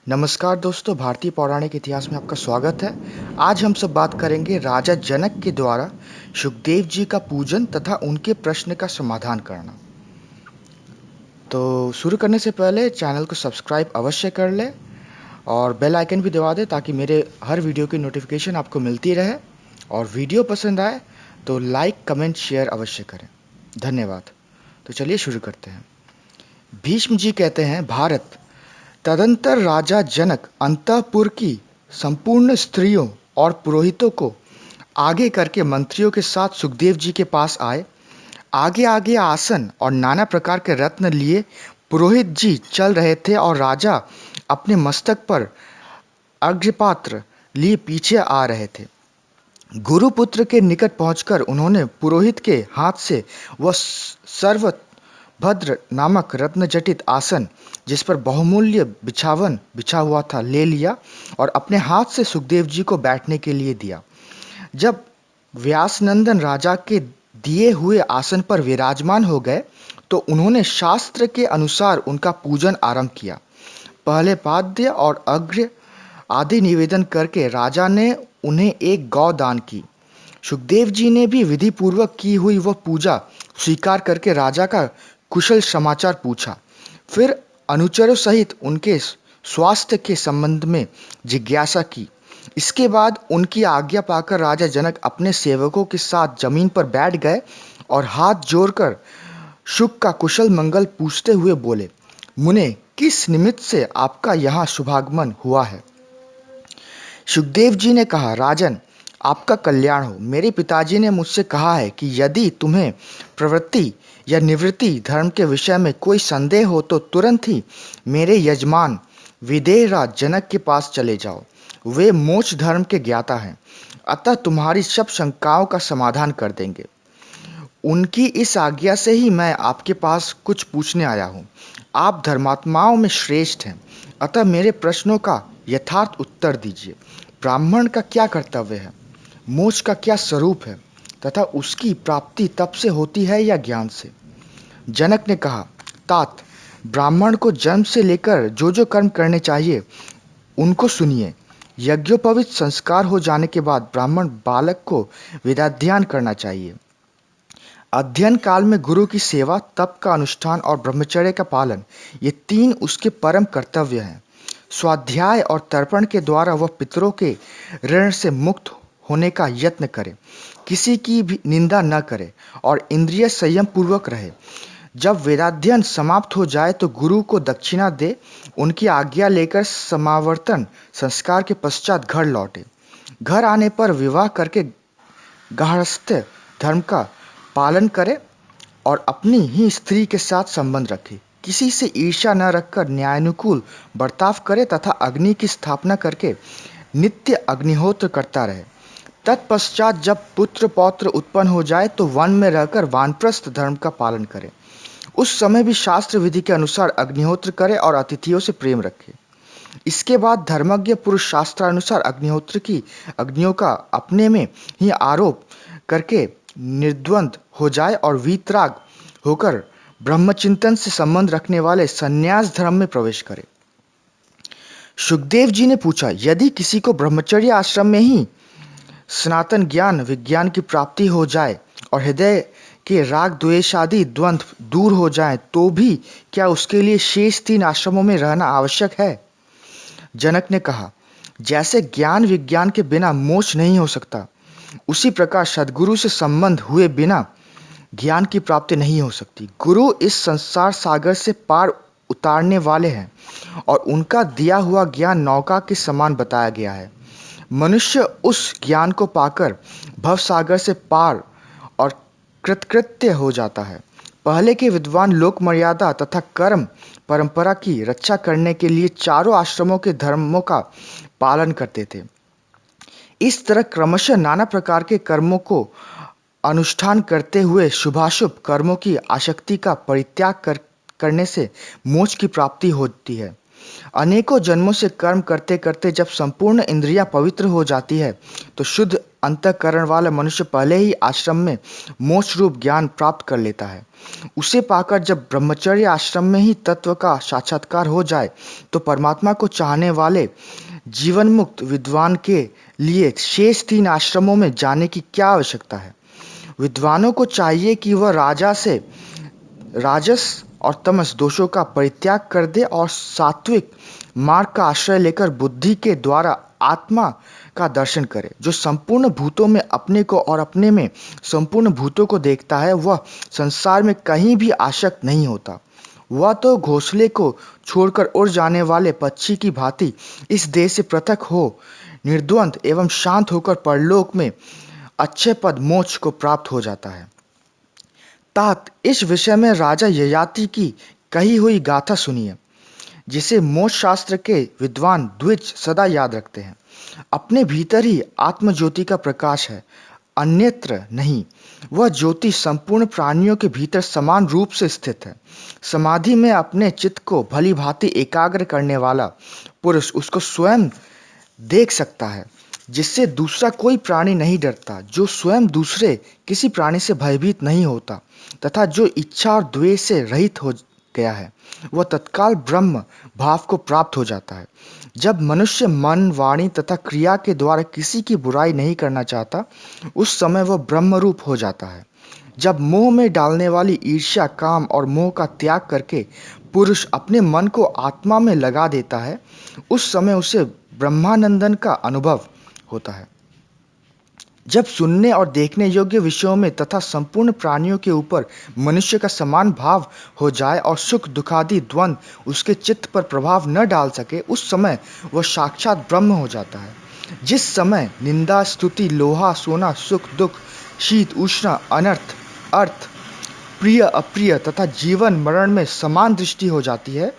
नमस्कार दोस्तों, भारतीय पौराणिक इतिहास में आपका स्वागत है। आज हम सब बात करेंगे राजा जनक के द्वारा सुखदेव जी का पूजन तथा उनके प्रश्न का समाधान करना। तो शुरू करने से पहले चैनल को सब्सक्राइब अवश्य कर लें और बेल आइकन भी दबा दें ताकि मेरे हर वीडियो की नोटिफिकेशन आपको मिलती रहे। और वीडियो पसंद आए तो लाइक, कमेंट, शेयर अवश्य करें। धन्यवाद। तो चलिए शुरू करते हैं। भीष्म जी कहते हैं, भारत तदंतर राजा जनक अंतःपुर की संपूर्ण स्त्रियों और पुरोहितों को आगे करके मंत्रियों के साथ सुखदेव जी के पास आए। आगे आगे आसन और नाना प्रकार के रत्न लिए पुरोहित जी चल रहे थे और राजा अपने मस्तक पर अर्घ्यपात्र लिए पीछे आ रहे थे। गुरुपुत्र के निकट पहुंचकर उन्होंने पुरोहित के हाथ से वह सर्वभद्र नामक रत्नजटित आसन, जिस पर बहुमूल्य बिछावन बिछा हुआ था, ले लिया और अपने हाथ से सुखदेव जी को बैठने के लिए दिया। जब व्यासनंदन राजा के दिए हुए आसन पर विराजमान हो गए तो उन्होंने शास्त्र के अनुसार उनका पूजन आरंभ किया। पहले पाद्य और अर्घ्य आदि निवेदन करके राजा ने उन्हें एक गौ दान की। सुखदेव जी ने भी विधि पूर्वक की हुई वह पूजा स्वीकार करके राजा का कुशल समाचार पूछा। फिर अनुचरों सहित उनके स्वास्थ्य के संबंध में जिज्ञासा की। इसके बाद उनकी आज्ञा पाकर राजा जनक अपने सेवकों के साथ जमीन पर बैठ गए और हाथ जोड़कर शुक का कुशल मंगल पूछते हुए बोले, मुने, किस निमित्त से आपका यहाँ शुभागमन हुआ है? सुखदेव जी ने कहा, राजन, आपका कल्याण हो। मेरे पिताजी ने मुझसे कहा है कि यदि तुम्हें प्रवृत्ति या निवृत्ति धर्म के विषय में कोई संदेह हो तो तुरंत ही मेरे यजमान विदेहराज जनक के पास चले जाओ। वे मोक्ष धर्म के ज्ञाता हैं, अतः तुम्हारी सब शंकाओं का समाधान कर देंगे। उनकी इस आज्ञा से ही मैं आपके पास कुछ पूछने आया हूँ। आप धर्मात्माओं में श्रेष्ठ हैं, अतः मेरे प्रश्नों का यथार्थ उत्तर दीजिए। ब्राह्मण का क्या कर्तव्य है? मोक्ष का क्या स्वरूप है तथा उसकी प्राप्ति तप से होती है या ज्ञान से? जनक ने कहा, तात, ब्राह्मण को जन्म से लेकर जो जो कर्म करने चाहिए उनको सुनिए। यज्ञोपवीत संस्कार हो जाने के बाद ब्राह्मण बालक को वेदाध्ययन करना चाहिए। अध्ययन काल में गुरु की सेवा, तप का अनुष्ठान और ब्रह्मचर्य का पालन, ये तीन उसके परम कर्तव्य हैं। स्वाध्याय और तर्पण के द्वारा वह पितरों के ऋण से मुक्त होने का यत्न करे, किसी की भी निंदा न करे और इंद्रिय संयम पूर्वक रहे। जब वेदाध्ययन समाप्त हो जाए तो गुरु को दक्षिणा दे, उनकी आज्ञा लेकर समावर्तन संस्कार के पश्चात घर लौटे। घर आने पर विवाह करके गार्हस्थ्य धर्म का पालन करे और अपनी ही स्त्री के साथ संबंध रखे। किसी से ईर्ष्या न रखकर न्यायानुकूल बर्ताव करे तथा अग्नि की स्थापना करके नित्य अग्निहोत्र करता रहे। तत्पश्चात जब पुत्र पौत्र उत्पन्न हो जाए तो वन में रहकर वानप्रस्थ धर्म का पालन करे। उस समय भी शास्त्र विधि के अनुसार अग्निहोत्र करे और अतिथियों से प्रेम रखे। इसके बाद धर्मज्ञ पुरुष शास्त्रानुसार अग्निहोत्र की अग्नियों का अपने में ही आरोप करके निर्द्वंद हो जाए और वीतराग होकर ब्रह्मचिंतन से संबंध रखने वाले संन्यास धर्म में प्रवेश करे। सुखदेव जी ने पूछा, यदि किसी को ब्रह्मचर्य आश्रम में ही सनातन ज्ञान विज्ञान की प्राप्ति हो जाए और हृदय के राग द्वेष आदि द्वंद्व दूर हो जाए तो भी क्या उसके लिए शेष तीन आश्रमों में रहना आवश्यक है? जनक ने कहा, जैसे ज्ञान विज्ञान के बिना मोक्ष नहीं हो सकता, उसी प्रकार सद्गुरु से संबंध हुए बिना ज्ञान की प्राप्ति नहीं हो सकती। गुरु इस संसार सागर से पार उतारने वाले हैं और उनका दिया हुआ ज्ञान नौका के समान बताया गया है। मनुष्य उस ज्ञान को पाकर भवसागर से पार और कृतकृत्य हो जाता है। पहले के विद्वान लोक मर्यादा तथा कर्म परंपरा की रक्षा करने के लिए चारों आश्रमों के धर्मों का पालन करते थे। इस तरह क्रमशः नाना प्रकार के कर्मों को अनुष्ठान करते हुए शुभाशुभ कर्मों की आसक्ति का परित्याग करने से मोक्ष की प्राप्ति होती है। अनेकों जन्मों से कर्म करते करते जब संपूर्ण इंद्रियां पवित्र हो जाती है तो शुद्ध अंतःकरण वाला मनुष्य पहले ही आश्रम में मोक्ष रूप ज्ञान प्राप्त कर लेता है। उसे पाकर जब ब्रह्मचर्य आश्रम में ही तत्व का साक्षात्कार हो जाए तो परमात्मा को चाहने वाले जीवन मुक्त विद्वान के लिए शेष 3 आश्रमों में जाने की क्या आवश्यकता है। विद्वानों को चाहिए कि वह राजस और तमस दोषों का परित्याग कर दे और सात्विक मार्ग का आश्रय लेकर बुद्धि के द्वारा आत्मा का दर्शन करे। जो संपूर्ण भूतों में अपने को और अपने में संपूर्ण भूतों को देखता है वह संसार में कहीं भी आसक्त नहीं होता। वह तो घोंसले को छोड़कर उड़ जाने वाले पक्षी की भांति इस देह से पृथक हो निर्द्वंद एवं शांत होकर परलोक में अच्छे पद मोक्ष को प्राप्त हो जाता है। तात इस विषय में राजा ययाति की कही हुई गाथा सुनिए, जिसे मोक्ष शास्त्र के विद्वान द्विज सदा याद रखते हैं। अपने भीतर ही आत्मज्योति का प्रकाश है, अन्यत्र नहीं। वह ज्योति संपूर्ण प्राणियों के भीतर समान रूप से स्थित है। समाधि में अपने चित्त को भली भांति एकाग्र करने वाला पुरुष उसको स्वयं देख सकता है, जिससे दूसरा कोई प्राणी नहीं डरता, जो स्वयं दूसरे किसी प्राणी से भयभीत नहीं होता तथा जो इच्छा और द्वेष से रहित हो गया है, वह तत्काल ब्रह्म भाव को प्राप्त हो जाता है। जब मनुष्य मन, वाणी तथा क्रिया के द्वारा किसी की बुराई नहीं करना चाहता, उस समय वह ब्रह्म रूप हो जाता है। जब मोह में डालने वाली ईर्ष्या, काम और मोह का त्याग करके पुरुष अपने मन को आत्मा में लगा देता है, उस समय उसे ब्रह्मानंदन का अनुभव होता है। जब सुनने और देखने योग्य विषयों में तथा संपूर्ण प्राणियों के ऊपर मनुष्य का समान भाव हो जाए और सुख दुखादि द्वंद्व उसके चित्त पर प्रभाव न डाल सके, उस समय वह साक्षात ब्रह्म हो जाता है। जिस समय निंदा, स्तुति, लोहा, सोना, सुख दुख, शीत उष्ण, अनर्थ अर्थ, प्रिय अप्रिय तथा जीवन मरण में समान दृष्टि हो जाती है,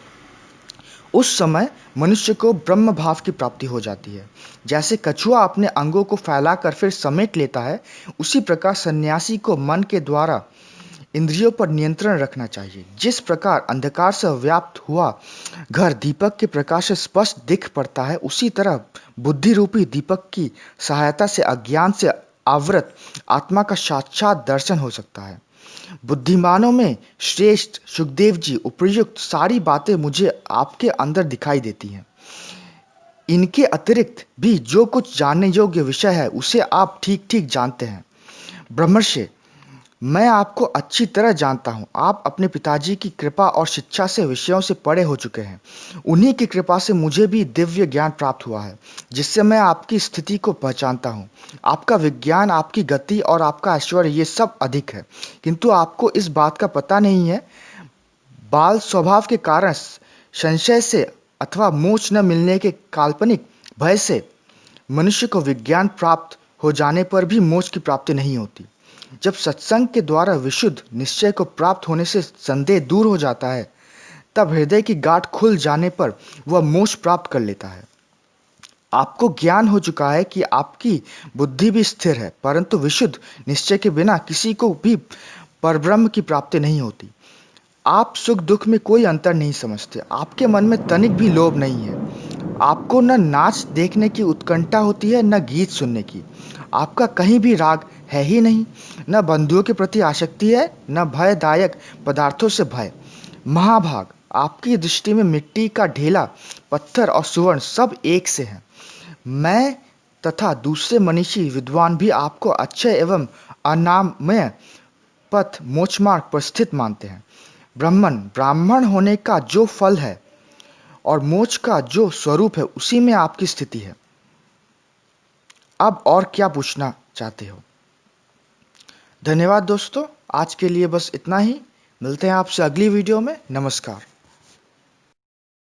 उस समय मनुष्य को ब्रह्म भाव की प्राप्ति हो जाती है। जैसे कछुआ अपने अंगों को फैलाकर फिर समेट लेता है, उसी प्रकार सन्यासी को मन के द्वारा इंद्रियों पर नियंत्रण रखना चाहिए। जिस प्रकार अंधकार से व्याप्त हुआ घर दीपक के प्रकाश से स्पष्ट दिख पड़ता है, उसी तरह बुद्धि रूपी दीपक की सहायता से अज्ञान से आवृत आत्मा का साक्षात दर्शन हो सकता है। बुद्धिमानों में श्रेष्ठ सुखदेव जी, उपर्युक्त सारी बातें मुझे आपके अंदर दिखाई देती हैं। इनके अतिरिक्त भी जो कुछ जानने योग्य विषय है उसे आप ठीक ठीक जानते हैं। ब्रह्मर्षि, मैं आपको अच्छी तरह जानता हूँ। आप अपने पिताजी की कृपा और शिक्षा से विषयों से परे हो चुके हैं। उन्हीं की कृपा से मुझे भी दिव्य ज्ञान प्राप्त हुआ है, जिससे मैं आपकी स्थिति को पहचानता हूँ। आपका विज्ञान, आपकी गति और आपका ऐश्वर्य ये सब अधिक है, किंतु आपको इस बात का पता नहीं है। बाल स्वभाव के कारण संशय से अथवा मोक्ष न मिलने के काल्पनिक भय से मनुष्य को विज्ञान प्राप्त हो जाने पर भी मोक्ष की प्राप्ति नहीं होती। जब सत्संग के द्वारा विशुद्ध निश्चय को प्राप्त होने से संदेह दूर हो जाता है, तब हृदय की गांठ खुल जाने पर वह मोक्ष प्राप्त कर लेता है। आपको ज्ञान हो चुका है कि आपकी बुद्धि भी स्थिर है, परंतु विशुद्ध निश्चय के बिना किसी को भी परब्रह्म की प्राप्ति नहीं होती। आप सुख दुख में कोई अंतर नहीं समझते। आपके मन में तनिक भी लोभ नहीं है। आपको न नाच देखने की उत्कंठा होती है, न गीत सुनने की। आपका कहीं भी राग है ही नहीं। न बंधुओं के प्रति आसक्ति है, न भयदायक पदार्थों से भय। महाभाग, आपकी दृष्टि में मिट्टी का ढेला, पत्थर और सुवर्ण सब एक से हैं। मैं तथा दूसरे मनीषी विद्वान भी आपको अच्छे एवं अनामय पथ मोक्ष मार्ग पर स्थित मानते हैं। ब्राह्मण होने का जो फल है और मोक्ष का जो स्वरूप है, उसी में आपकी स्थिति है। अब और क्या पूछना चाहते हो? धन्यवाद दोस्तों, आज के लिए बस इतना ही। मिलते हैं आपसे अगली वीडियो में। नमस्कार।